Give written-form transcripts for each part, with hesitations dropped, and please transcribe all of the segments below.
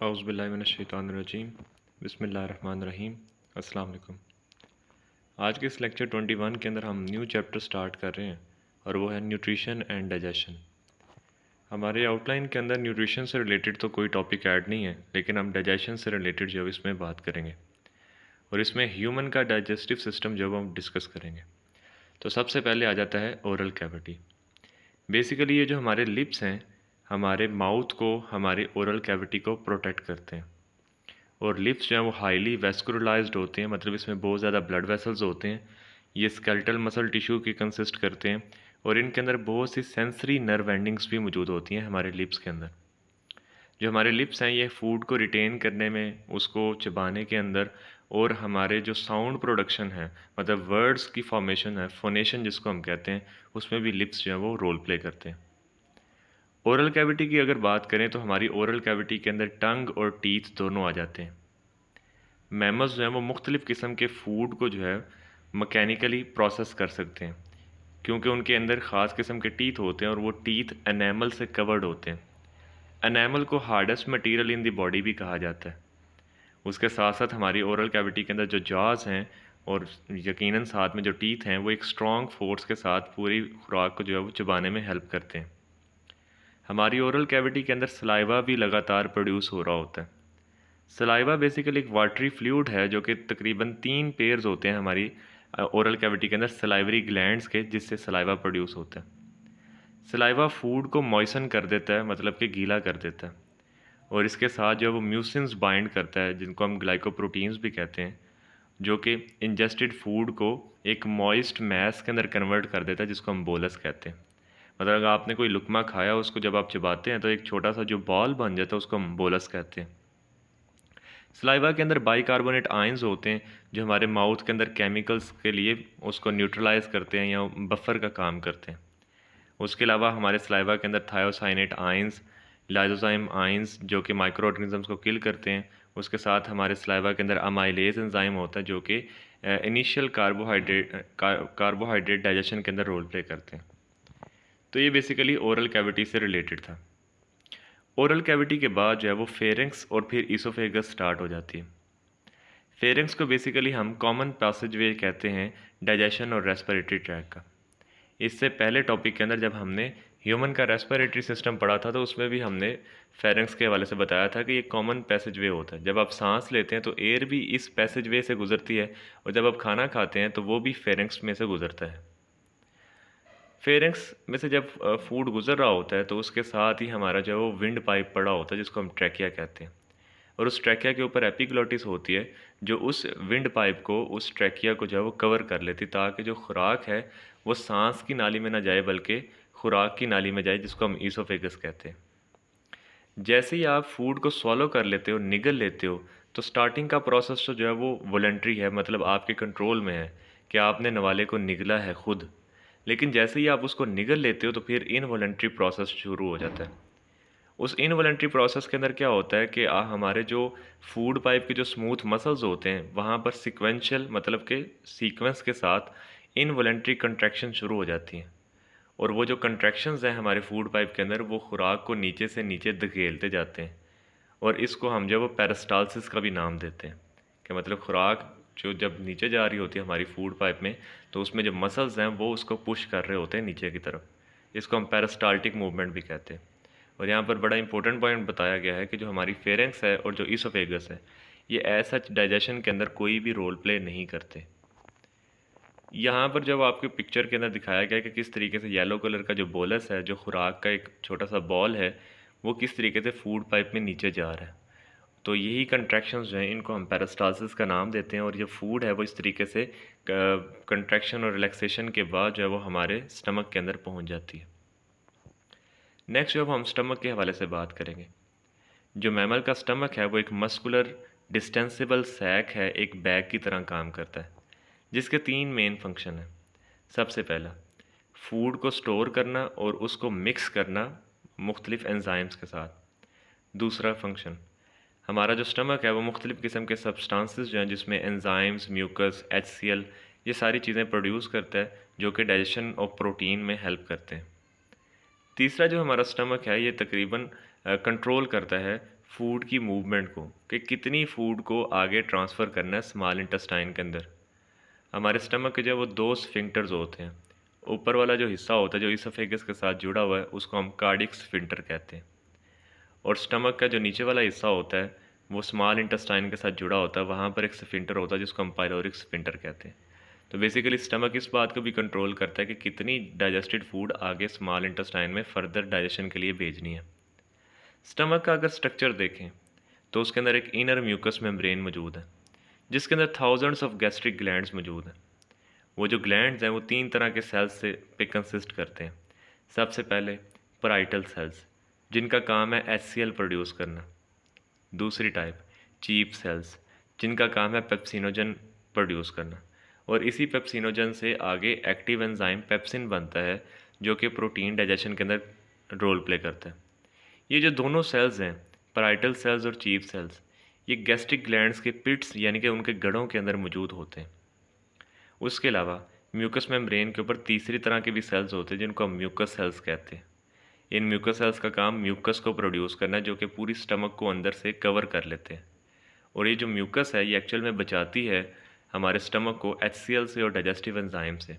औज़ुबिल्लाहिमिनश्शैतानिर्रजीम बिस्मिल्लाहिर्रहमानिर्रहीम अस्सलाम वालेकुम। आज के इस लेक्चर 21 के अंदर हम न्यू चैप्टर स्टार्ट कर रहे हैं और वो है न्यूट्रिशन एंड डाइजेशन। हमारे आउटलाइन के अंदर न्यूट्रिशन से रिलेटेड तो कोई टॉपिक ऐड नहीं है, लेकिन हम डाइजेशन से रिलेटेड जो है इसमें बात करेंगे और इसमें ह्यूमन का डाइजेस्टिव सिस्टम जो है हम डिस्कस करेंगे। तो सबसे पहले आ जाता है ओरल कैविटी। बेसिकली ये जो हमारे लिप्स हैं हमारे माउथ को, हमारे ओरल कैविटी को प्रोटेक्ट करते हैं और लिप्स जो हैं वो हाईली वेस्कुलराइज्ड होते हैं, मतलब इसमें बहुत ज़्यादा ब्लड वेसल्स होते हैं। ये स्केलेटल मसल टिश्यू की कंसिस्ट करते हैं और इनके अंदर बहुत सी सेंसरी नर्व एंडिंग्स भी मौजूद होती हैं हमारे लिप्स के अंदर। जो हमारे लिप्स हैं ये फूड को रिटेन करने में, उसको चबाने के अंदर और हमारे जो साउंड प्रोडक्शन है, मतलब वर्ड्स की फॉर्मेशन है, फोनेशन जिसको हम कहते हैं, उसमें भी लिप्स जो है वो रोल प्ले करते हैं। ओरल कैविटी की अगर बात करें तो हमारी ओरल कैविटी के अंदर टंग और टीथ दोनों आ जाते हैं। मैमल्स जो हैं वो मुख्तलिफ़ किस्म के फूड को जो है मकैनिकली प्रोसेस कर सकते हैं, क्योंकि उनके अंदर ख़ास किस्म के टीथ होते हैं और वो टीथ एनेमल से कवर्ड होते हैं। एनेमल को hardest material in the body भी कहा जाता है। उसके साथ साथ हमारी ओरल कैविटी के अंदर जो जॉज़ हैं और यकीनन साथ में जो टीथ हैं वो एक स्ट्रॉन्ग फोर्स के साथ पूरी खुराक को जो है वो चबाने में हेल्प करते हैं। हमारी ओरल कैविटी के अंदर सलाइवा भी लगातार प्रोड्यूस हो रहा होता है। सलाइवा बेसिकली एक वाटरी फ्लूइड है जो कि तकरीबन 3 पेयर्स होते हैं हमारी ओरल कैविटी के अंदर सलाइवरी ग्लैंड्स के, जिससे सलाइवा प्रोड्यूस होता है। सलाइवा फूड को मॉइसन कर देता है, मतलब कि गीला कर देता है और इसके साथ जो है वो म्यूसिन्स बाइंड करता है, जिनको हम ग्लाइकोप्रोटीन्स भी कहते हैं, जो कि इंजेस्टेड फूड को एक मॉइस्ट मैस के अंदर कन्वर्ट कर देता है, जिसको हम बोलस कहते हैं। मतलब अगर आपने कोई लुकमा खाया, उसको जब आप चबाते हैं तो एक छोटा सा जो बॉल बन जाता है, उसको हम बोलस कहते हैं। सलाइवा के अंदर बाइकार्बोनेट आयंस होते हैं जो हमारे माउथ के अंदर केमिकल्स के लिए उसको न्यूट्रलाइज करते हैं या बफर का काम करते हैं। उसके अलावा हमारे सलाइवा के अंदर थायोसाइनेट आयंस, लाइजोजाइम आयंस जो कि माइक्रो ऑर्गेनिजम्स को किल करते हैं। उसके साथ हमारे सलाइवा के अंदर अमाइलेज एंजाइम होता है जो कि इनिशियल कार्बोहाइड्रेट डाइजेशन के अंदर रोल प्ले करते हैं। तो ये बेसिकली ओरल कैविटी से रिलेटेड था। ओरल कैविटी के बाद जो है वो फेरिंक्स और फिर ईसोफेगस स्टार्ट हो जाती है। फेरिंक्स को बेसिकली हम कॉमन पैसेजवे कहते हैं डाइजेशन और रेस्पिरेटरी ट्रैक का। इससे पहले टॉपिक के अंदर जब हमने ह्यूमन का रेस्पिरेटरी सिस्टम पढ़ा था तो उसमें भी हमने फेरिंक्स के हवाले से बताया था कि ये कॉमन पैसेजवे होता है। जब आप सांस लेते हैं तो एयर भी इस पैसेजवे से गुजरती है और जब आप खाना खाते हैं तो वो भी फेरिंक्स में से गुजरता है। फेरिंक्स में से जब फूड गुजर रहा होता है तो उसके साथ ही हमारा जो है वो विंड पाइप पड़ा होता है, जिसको हम ट्रैकिया कहते हैं, और उस ट्रैकिया के ऊपर एपिग्लोटिस होती है जो उस विंड पाइप को, उस ट्रैकिया को जो है वो कवर कर लेती, ताकि जो खुराक है वो सांस की नाली में ना जाए बल्कि खुराक की नाली में जाए, जिसको हम ईसोफेगस कहते हैं। जैसे ही आप फूड को स्वॉलो कर लेते हो, निगल लेते हो, तो स्टार्टिंग का प्रोसेस तो जो है वो वॉलंटरी है, मतलब आपके कंट्रोल में है कि आपने नवाले को निगला है खुद। लेकिन जैसे ही आप उसको निगल लेते हो तो फिर इनवॉलंटरी प्रोसेस शुरू हो जाता है। उस इनवॉलंटरी प्रोसेस के अंदर क्या होता है कि हमारे जो फूड पाइप के जो स्मूथ मसल्स होते हैं वहाँ पर सिक्वेंशियल, मतलब के सीक्वेंस के साथ इनवॉलंटरी कंट्रैक्शन शुरू हो जाती हैं और वो जो कंट्रैक्शंस हैं हमारे फूड पाइप के अंदर वो खुराक को नीचे से नीचे धकेलते जाते हैं और इसको हम जो वो पेरिस्टालसिस का भी नाम देते हैं कि मतलब खुराक जो जब नीचे जा रही होती है हमारी फूड पाइप में तो उसमें जो मसल्स हैं वो उसको पुश कर रहे होते हैं नीचे की तरफ। इसको हम पेरिस्टाल्टिक मूवमेंट भी कहते हैं। और यहाँ पर बड़ा इंपॉर्टेंट पॉइंट बताया गया है कि जो हमारी फेरेंक्स है और जो ईसोफेगस है ये ऐसा डाइजेशन के अंदर कोई भी रोल प्ले नहीं करते। यहाँ पर जब आपके पिक्चर के अंदर दिखाया गया है कि किस तरीके से येलो कलर का जो बोलस है, जो खुराक का एक छोटा सा बॉल है, वो किस तरीके से फूड पाइप में नीचे जा रहा है, तो यही कंट्रैक्शंस जो हैं इनको हम पेरिस्टालसिस का नाम देते हैं और जो फूड है वो इस तरीके से कंट्रैक्शन और रिलैक्सेशन के बाद जो है वो हमारे स्टमक के अंदर पहुंच जाती है। नेक्स्ट जो हम स्टमक के हवाले से बात करेंगे। जो मैमल का स्टमक है वो एक मस्कुलर डिस्टेंसिबल सैक है, एक बैग की तरह काम करता है, जिसके 3 मेन फंक्शन हैं। सबसे पहला, फूड को स्टोर करना और उसको मिक्स करना मुख्तलिफ़ एंजाइम्स के साथ। दूसरा फंक्शन, हमारा जो स्टमक है वो मुख्तलिफ़ किस्म के सब्सटेंसेस जो हैं जिसमें एंजाइम्स, म्यूकस, HCl, ये सारी चीज़ें प्रोड्यूस करता है जो कि डाइजेशन ऑफ प्रोटीन में हेल्प करते हैं। तीसरा जो हमारा स्टमक है ये तकरीबन कंट्रोल करता है फूड की मूवमेंट को, कि कितनी फूड को आगे ट्रांसफ़र करना है स्मॉल इंटेस्टाइन के अंदर। हमारे स्टमक के जो है वो दो स्फिंक्टर्स होते हैं। ऊपर वाला जो हिस्सा होता है जो इसोफेगस के साथ जुड़ा हुआ है उसको हम कार्डिक स्फिंक्टर कहते हैं, और स्टमक का जो नीचे वाला हिस्सा होता है वो स्मॉल इंटेस्टाइन के साथ जुड़ा होता है, वहाँ पर एक स्फिंक्टर होता है जिसको हम पायलोरिक स्फिंक्टर कहते हैं। तो बेसिकली स्टमक इस बात को भी कंट्रोल करता है कि कितनी डाइजेस्टेड फूड आगे स्मॉल इंटेस्टाइन में फर्दर डाइजेशन के लिए भेजनी है। स्टमक का अगर स्ट्रक्चर देखें तो उसके अंदर एक इनर म्यूकस मेम्ब्रेन मौजूद है जिसके अंदर थाउजेंड्स ऑफ गैस्ट्रिक ग्लैंड्स मौजूद हैं। वो जो ग्लैंड्स हैं वो तीन तरह के सेल्स से पे कंसिस्ट करते हैं। सबसे पहले पराइटल सेल्स, जिनका काम है HCl प्रोड्यूस करना। दूसरी टाइप चीफ सेल्स, जिनका काम है पेप्सिनोजन प्रोड्यूस करना। और इसी पेप्सिनोजन से आगे एक्टिव एंजाइम पेप्सिन बनता है जो कि प्रोटीन डाइजेशन के अंदर रोल प्ले करता है। ये जो दोनों सेल्स हैं, पराइटल सेल्स और चीफ सेल्स, ये गैस्ट्रिक ग्लैंड्स के पिट्स यानी कि उनके गढ़ों के अंदर मौजूद होते हैं। उसके अलावा म्यूकस मेम्ब्रेन के ऊपर तीसरी तरह के भी सेल्स होते हैं जिनको हम म्यूकस सेल्स कहते हैं। इन म्यूकस सेल्स का काम म्यूकस को प्रोड्यूस करना है जो कि पूरी स्टमक को अंदर से कवर कर लेते हैं। और ये जो म्यूकस है ये एक्चुअल में बचाती है हमारे स्टमक को HCl से और डाइजेस्टिव एंजाइम से।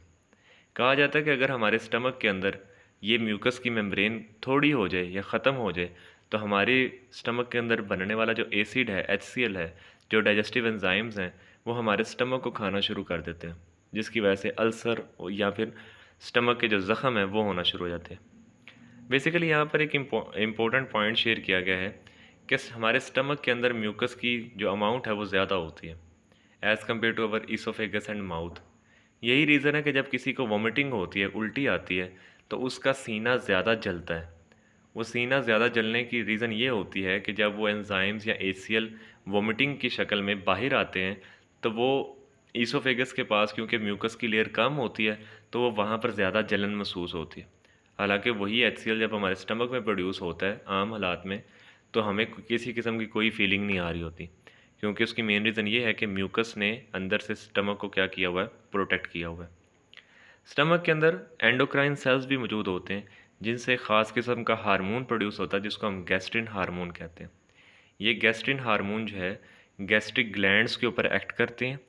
कहा जाता है कि अगर हमारे स्टमक के अंदर ये म्यूकस की मेम्ब्रेन थोड़ी हो जाए या ख़त्म हो जाए तो हमारे स्टमक के अंदर बनने वाला जो एसिड है HCl है, जो डाइजेस्टिव एंजाइम्स हैं, वो हमारे स्टमक को खाना शुरू कर देते हैं, जिसकी वजह से अल्सर या फिर स्टमक के जो ज़ख़म है वो होना शुरू हो जाते हैं। बेसिकली यहाँ पर एक इम्पोर्टेंट पॉइंट शेयर किया गया है कि हमारे स्टमक के अंदर म्यूकस की जो अमाउंट है वो ज़्यादा होती है as compare to our oesophagus and mouth. यही रीज़न है कि जब किसी को वॉमिटिंग होती है, उल्टी आती है, तो उसका सीना ज़्यादा जलता है। वो सीना ज़्यादा जलने की रीज़न ये होती है कि जब वो एंजाइम्स या HCl वॉमिटिंग की शक्ल में बाहर आते हैं तो वो ईसोफेगस के पास क्योंकि म्यूकस की लेयर कम होती है तो वो वहाँ पर ज़्यादा जलन महसूस होती है। हालांकि वही HCl जब हमारे स्टमक में प्रोड्यूस होता है आम हालात में तो हमें किसी किस्म की कोई फीलिंग नहीं आ रही होती, क्योंकि उसकी मेन रीज़न ये है कि म्यूकस ने अंदर से स्टमक को क्या किया हुआ है, प्रोटेक्ट किया हुआ है। स्टमक के अंदर एंडोक्राइन सेल्स भी मौजूद होते हैं जिनसे ख़ास किस्म का हार्मोन प्रोड्यूस होता है जिसको हम गैस्ट्रिन हार्मोन कहते हैं। ये गैस्ट्रिन हार्मोन जो है गैस्ट्रिक ग्लैंड्स के ऊपर एक्ट करते हैं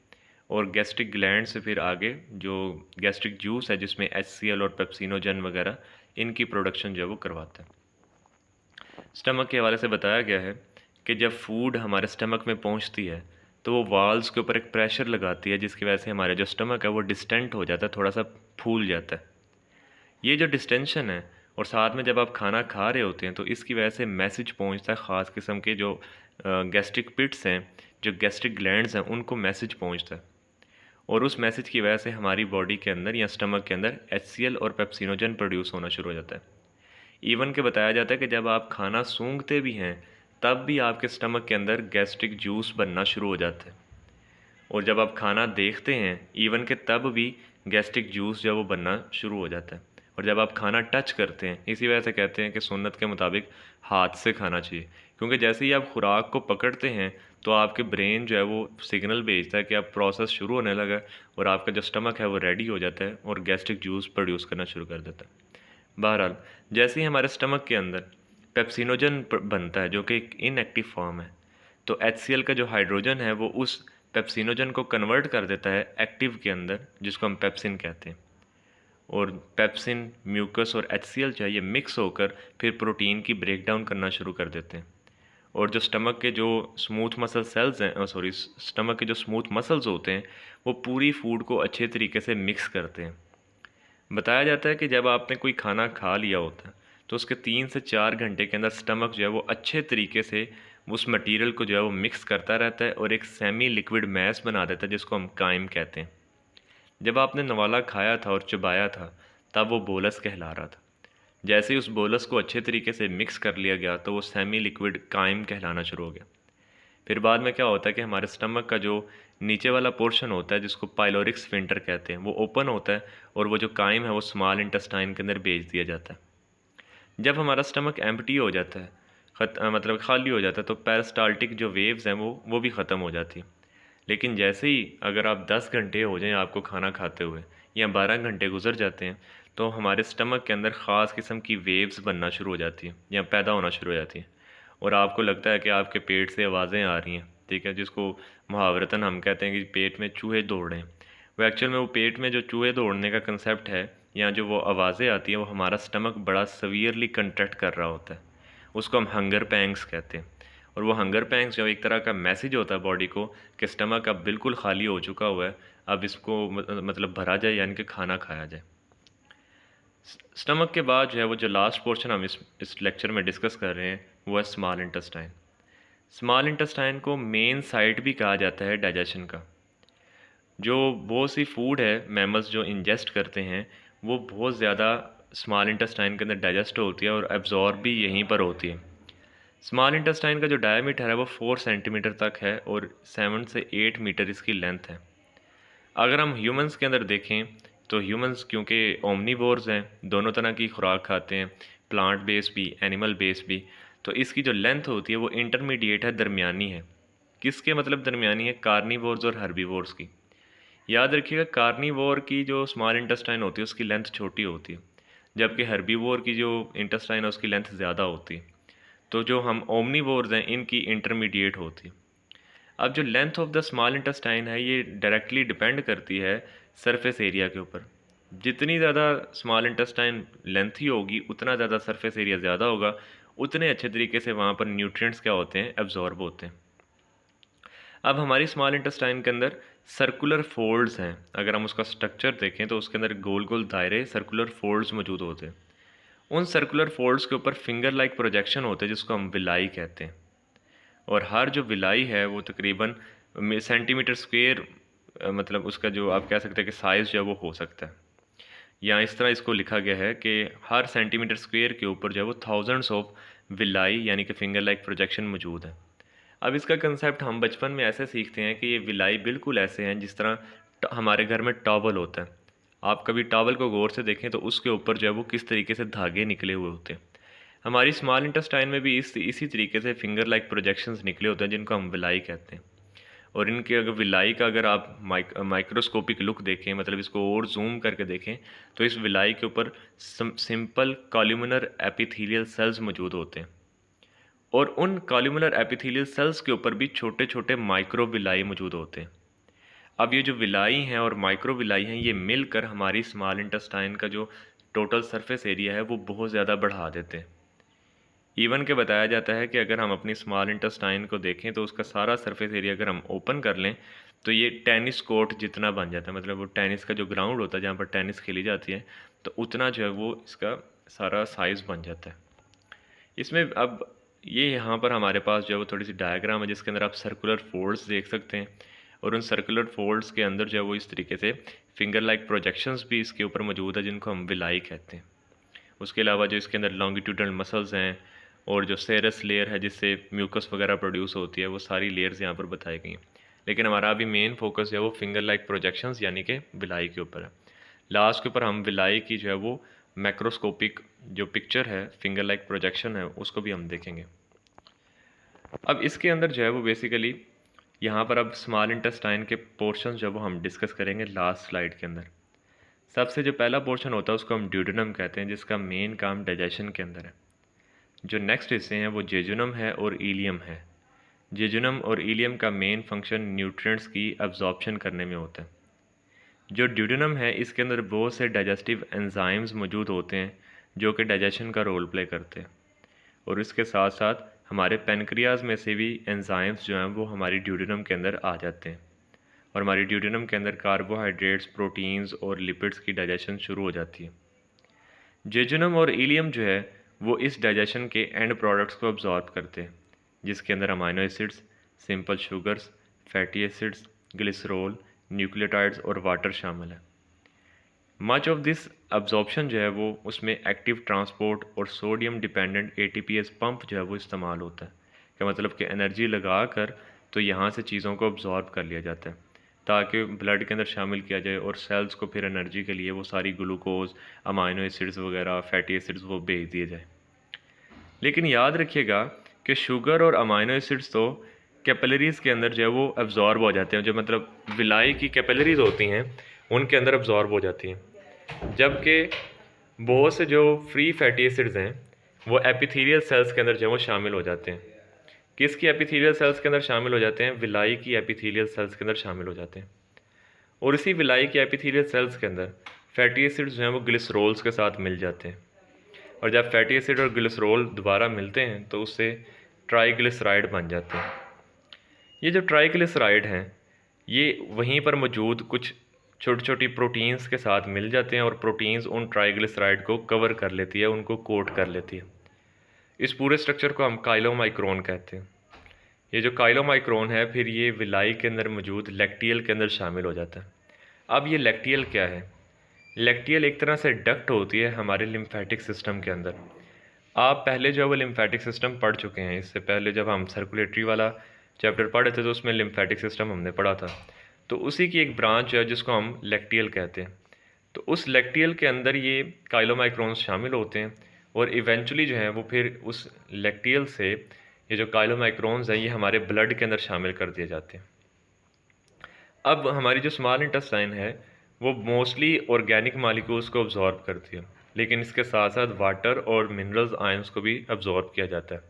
और गैस्ट्रिक ग्लैंड से फिर आगे जो गैस्ट्रिक जूस है जिसमें HCl और पेप्सिनोजन वगैरह इनकी प्रोडक्शन जो है वो करवाता है। स्टमक के हवाले से बताया गया है कि जब फूड हमारे स्टमक में पहुंचती है तो वो वाल्स के ऊपर एक प्रेशर लगाती है जिसकी वजह से हमारे जो स्टमक है वो डिस्टेंट हो जाता है, थोड़ा सा फूल जाता है। ये जो डिस्टेंशन है और साथ में जब आप खाना खा रहे होते हैं तो इसकी वजह से मैसेज पहुंचता है ख़ास किस्म के जो गैस्ट्रिक पिट्स हैं, जो गैस्ट्रिक ग्लैंड्स हैं, उनको मैसेज पहुंचता है और उस मैसेज की वजह से हमारी बॉडी के अंदर या स्टमक के अंदर HCl और पेप्सिनोजन प्रोड्यूस होना शुरू हो जाता है। इवन के बताया जाता है कि जब आप खाना सूंघते भी हैं तब भी आपके स्टमक के अंदर गैस्ट्रिक जूस बनना शुरू हो जाता है, और जब आप खाना देखते हैं इवन के तब भी गैस्ट्रिक जूस जो है वो बनना शुरू हो जाता है। और जब आप खाना टच करते हैं, इसी वजह से कहते हैं कि सुन्नत के मुताबिक हाथ से खाना चाहिए, क्योंकि जैसे ही आप खुराक को पकड़ते हैं तो आपके ब्रेन जो है वो सिग्नल भेजता है कि अब प्रोसेस शुरू होने लगा है और आपका जो स्टमक है वो रेडी हो जाता है और गैस्ट्रिक जूस प्रोड्यूस करना शुरू कर देता है। बहरहाल जैसे ही हमारे स्टमक के अंदर पेप्सिनोजन बनता है जो कि एक इनएक्टिव फॉर्म है, तो HCl का जो हाइड्रोजन है वो उस पेप्सिनोजन को कन्वर्ट कर देता है एक्टिव के अंदर जिसको हम पेप्सिन कहते हैं। और पेप्सिन, म्यूकस और HCl जो है ये मिक्स होकर फिर प्रोटीन की ब्रेक डाउन करना शुरू कर देते हैं। और जो स्टमक के जो स्मूथ मसल सेल्स हैं, स्टमक के जो स्मूथ मसल्स होते हैं वो पूरी फूड को अच्छे तरीके से मिक्स करते हैं। बताया जाता है कि जब आपने कोई खाना खा लिया होता है तो उसके 3 से 4 घंटे के अंदर स्टमक जो है वो अच्छे तरीके से उस मटेरियल को जो है वो मिक्स करता रहता है और एक सेमी लिक्विड मैस बना देता है जिसको हम काइम कहते हैं। जब आपने नवाला खाया था और चबाया था तब वो बोलस कहला रहा था। जैसे ही उस बोलस को अच्छे तरीके से मिक्स कर लिया गया तो वो सेमी लिक्विड काइम कहलाना शुरू हो गया। फिर बाद में क्या होता है कि हमारे स्टमक का जो नीचे वाला पोर्शन होता है जिसको पाइलोरिक स्फिंक्टर कहते हैं वो ओपन होता है और वो जो काइम है वो स्मॉल इंटेस्टाइन के अंदर भेज दिया जाता है। जब हमारा स्टमक एम्प्टी हो जाता है, मतलब खाली हो जाता है, तो पेरिस्टाल्टिक जो वेव्स हैं वो भी ख़त्म हो जाती है। लेकिन जैसे ही अगर आप 10 घंटे हो जाएं आपको खाना खाते हुए या 12 घंटे गुजर जाते हैं तो हमारे स्टमक के अंदर ख़ास किस्म की वेव्स बनना शुरू हो जाती हैं या पैदा होना शुरू हो जाती हैं। और आपको लगता है कि आपके पेट से आवाज़ें आ रही हैं, ठीक है, जिसको मुहावरतन हम कहते हैं कि पेट में चूहे दौड़ रहे हैं। वो एक्चुअल में वो पेट में जो चूहे दौड़ने का कंसेप्ट है या जो वो आवाज़ें आती हैं वो हमारा स्टमक बड़ा सवियरली कंट्रैक्ट कर रहा होता है, उसको हम हंगर पैंग्स कहते हैं। और वो हंगर पैंग्स जो एक तरह का मैसेज होता है बॉडी को कि स्टमक अब बिल्कुल खाली हो चुका हुआ है, अब इसको मतलब भरा जाए, यानी कि खाना खाया जाए। स्टमक के बाद जो है वो जो लास्ट पोर्शन हम इस लेक्चर में डिस्कस कर रहे हैं वो है स्मॉल इंटेस्टाइन। स्मॉल इंटेस्टाइन को मेन साइट भी कहा जाता है डाइजेशन का। जो बहुत सी फूड है मैमल्स जो इंजेस्ट करते हैं वो बहुत ज़्यादा स्मॉल इंटेस्टाइन के अंदर डाइजेस्ट होती है और एब्जॉर्ब भी यहीं पर होती है। स्मॉल इंटेस्टाइन का जो डायमीटर है वो 4 सेंटीमीटर तक है और 7 से 8 मीटर इसकी लेंथ है। अगर हम ह्यूमंस के अंदर देखें तो ह्यूमंस क्योंकि ओमनीवोर्स हैं, दोनों तरह की खुराक खाते हैं, प्लांट बेस भी, एनिमल बेस भी, तो इसकी जो लेंथ होती है वो इंटरमीडिएट है, दरमियानी है। किसके मतलब दरमियानी है? कार्निवोर्स और हर्बीवोर्स की। याद रखिएगा कार्निवोर की जो स्मॉल इंटेस्टाइन होती है उसकी लेंथ छोटी होती है, जबकि हर्बीवोर की जो इंटेस्टाइन है उसकी लेंथ ज़्यादा होती है। तो जो हम ओमनीवोर्स हैं इनकी इंटरमीडिएट होती है। अब जो length of the small intestine है ये डायरेक्टली डिपेंड करती है सरफेस एरिया के ऊपर। जितनी ज़्यादा स्मॉल इंटेस्टाइन लेंथी होगी उतना ज़्यादा सरफेस एरिया ज़्यादा होगा, उतने अच्छे तरीके से वहाँ पर न्यूट्रिएंट्स क्या होते हैं, एब्जॉर्ब होते हैं। अब हमारी स्मॉल इंटेस्टाइन के अंदर सर्कुलर फोल्ड्स हैं। अगर हम उसका स्ट्रक्चर देखें तो उसके अंदर गोल गोल दायरे सर्कुलर फोल्ड्स मौजूद होते हैं। उन सर्कुलर फोल्ड्स के ऊपर फिंगर लाइक प्रोजेक्शन होते हैं जिसको हम विलाई कहते हैं। और हर जो विलाई है वो तकरीबन सेंटीमीटर स्क्वेयर, मतलब उसका जो आप कह सकते हैं कि साइज़ जो है वो हो सकता है। या इस तरह इसको लिखा गया है कि हर सेंटीमीटर स्क्वेयर के ऊपर जो है वो थाउजेंड्स ऑफ विलाई यानी कि फिंगर लाइक प्रोजेक्शन मौजूद है। अब इसका कंसेप्ट हम बचपन में ऐसे सीखते हैं कि ये विलाई बिल्कुल ऐसे हैं जिस तरह हमारे घर में टॉवल होता है। आप कभी टॉवल को गौर से देखें तो उसके ऊपर जो है वो किस तरीके से धागे निकले हुए होते हैं। हमारी स्मॉल इंटेस्टाइन में भी इसी तरीके से फिंगर लाइक प्रोजेक्शंस निकले होते हैं जिनको हम विलाई कहते हैं। और इनके अगर विलाई का अगर आप माइक्रोस्कोपिक लुक देखें, मतलब इसको और जूम करके देखें, तो इस विलाई के ऊपर सिंपल कॉल्यूमिनर एपिथेलियल सेल्स मौजूद होते हैं और उन कॉल्यूमिनर एपिथेलियल सेल्स के ऊपर भी छोटे छोटे माइक्रो विलाई मौजूद होते हैं। अब ये जो विलाई हैं और माइक्रो विलाई हैं ये मिलकर हमारी स्मॉल इंटेस्टाइन का जो टोटल सरफेस एरिया है वो बहुत ज़्यादा बढ़ा देते हैं। इवन के बताया जाता है कि अगर हम अपनी स्मॉल इंटेस्टाइन को देखें तो उसका सारा सरफेस एरिया अगर हम ओपन कर लें तो ये टेनिस कोर्ट जितना बन जाता है, मतलब वो टेनिस का जो ग्राउंड होता है जहाँ पर टेनिस खेली जाती है, तो उतना जो है वो इसका सारा साइज़ बन जाता है। इसमें अब ये यहाँ पर हमारे पास जो है वो थोड़ी सी डायग्राम है जिसके अंदर आप सर्कुलर फोल्ड्स देख सकते हैं और उन सर्कुलर फोल्ड्स के अंदर जो है वो इस तरीके से फिंगर लाइक प्रोजेक्शंस भी इसके ऊपर मौजूद है जिनको हम विलाई कहते हैं। उसके अलावा जो इसके अंदर लॉन्गिट्यूडनल मसल्स हैं और जो सेरस लेयर है जिससे म्यूकस वगैरह प्रोड्यूस होती है, वो सारी लेयर्स यहाँ पर बताई गई हैं। लेकिन हमारा अभी मेन फोकस जो है वो फिंगर लाइक प्रोजेक्शंस यानी कि विलाई के ऊपर है। लास्ट के ऊपर हम विलाई की जो है वो मैक्रोस्कोपिक जो पिक्चर है, फिंगर लाइक प्रोजेक्शन है, उसको भी हम देखेंगे। अब इसके अंदर जो है वो बेसिकली यहाँ पर अब स्मॉल इंटेस्टाइन के पोर्शन जो है वो हम डिस्कस करेंगे लास्ट स्लाइड के अंदर। सबसे जो पहला पोर्शन होता है उसको हम ड्यूडेनम कहते हैं जिसका मेन काम डाइजेशन के अंदर है। जो नेक्स्ट हिस्से हैं वो जेजुनम है और इलियम है। जेजुनम और इलियम का मेन फंक्शन न्यूट्रिएंट्स की एब्जॉर्प्शन करने में होता है। जो ड्यूडेनम है इसके अंदर बहुत से डाइजेस्टिव एंजाइम्स मौजूद होते हैं जो कि डाइजेशन का रोल प्ले करते हैं और इसके साथ साथ हमारे पेनक्रियाज में से भी एंजाइम्स जो हैं वो हमारी ड्यूडेनम के अंदर आ जाते हैं और हमारी ड्यूडेनम के अंदर कार्बोहाइड्रेट्स, प्रोटीन्स और लिपिड्स की डाइजेशन शुरू हो जाती है। जेजुनम और इलियम जो है वो इस डाइजेशन के एंड प्रोडक्ट्स को अब्जॉर्ब करते हैं जिसके अंदर amino acids, simple sugars, fatty acids, glycerol, nucleotides और वाटर शामिल है। मच ऑफ दिस अब्जॉर्प्शन जो है वो उसमें एक्टिव ट्रांसपोर्ट और सोडियम डिपेंडेंट एटीपीएस पंप जो है वो इस्तेमाल होता है, क्या मतलब कि एनर्जी लगा कर तो यहाँ से चीज़ों को अब्जॉर्ब कर लिया जाता है ताकि ब्लड के अंदर शामिल किया जाए और सेल्स को फिर एनर्जी के लिए वो सारी ग्लूकोज, अमाइनो एसिड्स वगैरह, फैटी एसिड्स वो भेज दिए जाए। लेकिन याद रखिएगा कि शुगर और अमाइनो एसिड्स तो कैपिलरीज़ के अंदर जो है वो अब्जॉर्ब हो जाते हैं, जो मतलब विलाई की कैपिलरीज़ होती हैं उनके अंदर अब्जॉर्ब हो जाती हैं, जबकि बहुत से जो फ्री फैटी एसिड्स हैं वो एपिथेलियल सेल्स के अंदर जो है वो शामिल हो जाते हैं। किसकी एपिथेलियल सेल्स के अंदर शामिल हो जाते हैं? विलाई की एपिथेलियल सेल्स के अंदर शामिल हो जाते हैं। और इसी विलाई की एपिथेलियल सेल्स के अंदर फैटी एसिड्स जो हैं वो ग्लिसरोल्स के साथ मिल जाते हैं, और जब फैटी एसिड और ग्लिसरोल दोबारा मिलते हैं तो उससे ट्राइग्लिसराइड बन जाते हैं। ये जो ट्राइग्लिसराइड हैं ये वहीं पर मौजूद कुछ छोटी छोटी प्रोटीन्स के साथ मिल जाते हैं, और प्रोटीन्स उन ट्राइग्लिसराइड को कवर कर लेती है, उनको कोट कर लेती है। इस पूरे स्ट्रक्चर को हम काइलोमाइक्रोन कहते हैं। ये जो काइलोमाइक्रोन है फिर ये विलाई के अंदर मौजूद लैक्टियल के अंदर शामिल हो जाता है। अब ये लैक्टियल क्या है? लैक्टियल एक तरह से डक्ट होती है हमारे लिम्फेटिक सिस्टम के अंदर। आप पहले जो है वो लिम्फेटिक सिस्टम पढ़ चुके हैं, इससे पहले जब हम सर्कुलेटरी वाला चैप्टर पढ़े थे तो उसमें लिम्फेटिक सिस्टम हमने पढ़ा था। तो उसी की एक ब्रांच है जिसको हम लैक्टियल कहते हैं। तो उस लैक्टियल के अंदर ये काइलोमाइक्रोन्स शामिल होते हैं, और इवेंचुअली जो है वो फिर उस लैक्टियल से ये जो काइलोमाइक्रोन्स हैं ये हमारे ब्लड के अंदर शामिल कर दिए जाते हैं। अब हमारी जो स्मॉल इंटेस्टाइन है वो मोस्टली ऑर्गेनिक मालिक्यूल्स को अब्जॉर्ब करती है, लेकिन इसके साथ साथ वाटर और मिनरल्स आयंस को भी अब्जॉर्ब किया जाता है।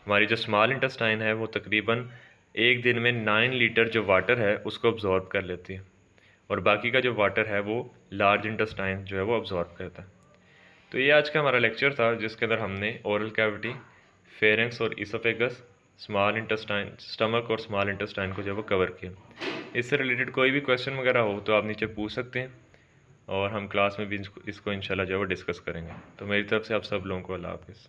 हमारी जो स्मॉल इंटेस्टाइन है वो तकरीबन एक दिन में 9 लीटर जो वाटर है उसको अब्जॉर्ब कर लेती है, और बाकी का जो वाटर है वो लार्ज इंटेस्टाइन जो है वो अब्जॉर्ब करता है। तो ये आज का हमारा लेक्चर था जिसके अंदर हमने ओरल कैविटी, फेरेंक्स और इसोफेगस, स्मॉल इंटेस्टाइन, स्टमक और स्मॉल इंटेस्टाइन को जो है वो कवर किया। इससे रिलेटेड कोई भी क्वेश्चन वगैरह हो तो आप नीचे पूछ सकते हैं, और हम क्लास में भी इसको इंशाल्लाह जो है वो डिस्कस करेंगे। तो मेरी तरफ से आप सब लोगों को अल्लाह हाफ़िज़।